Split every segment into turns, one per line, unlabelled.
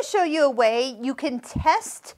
to show you a way you can test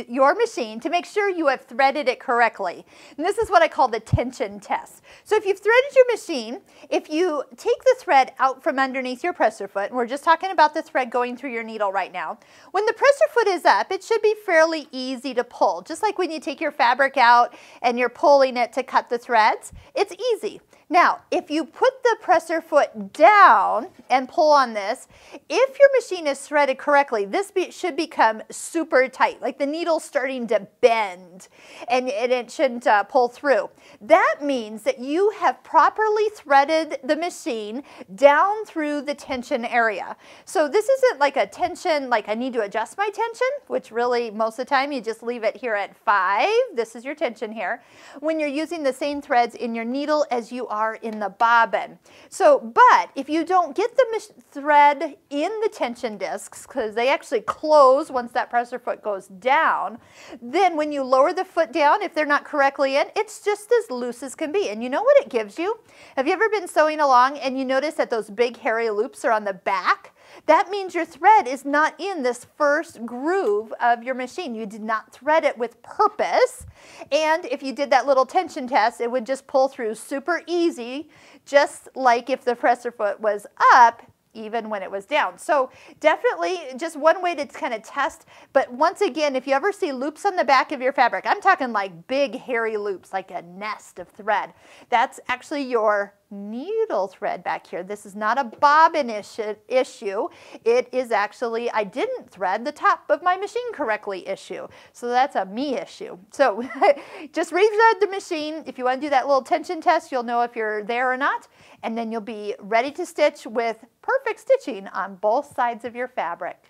your machine to make sure you have threaded it correctly. And this is what I call the tension test. So if you've threaded your machine, if you take the thread out from underneath your presser foot, and we're just talking about the thread going through your needle right now, when the presser foot is up, it should be fairly easy to pull. Just like when you take your fabric out and you're pulling it to cut the threads, it's easy. Now, if you put the presser foot down and pull on this, if your machine is threaded correctly, this should become super tight, like the needle's starting to bend, and it shouldn't pull through. That means that you have properly threaded the machine down through the tension area. So this isn't like a tension, like I need to adjust my tension, which really most of the time you just leave it here at 5. This is your tension here. When you're using the same threads in your needle as you are in the bobbin. So, but if you don't get the thread in the tension discs, because they actually close once that presser foot goes down, then when you lower the foot down, if they're not correctly in, it's just as loose as can be. And you know what it gives you? Have you ever been sewing along and you notice that those big hairy loops are on the back? That means your thread is not in this first groove of your machine. You did not thread it with purpose. And if you did that little tension test, it would just pull through super easy, just like if the presser foot was up, even when it was down. So definitely just one way to kind of test. But once again, if you ever see loops on the back of your fabric, I'm talking like big hairy loops, like a nest of thread. That's actually your needle thread back here. This is not a bobbin issue. It is actually, I didn't thread the top of my machine correctly issue. So that's a me issue. So just rethread the machine. If you want to do that little tension test, you'll know if you're there or not. And then you'll be ready to stitch with perfect stitching on both sides of your fabric.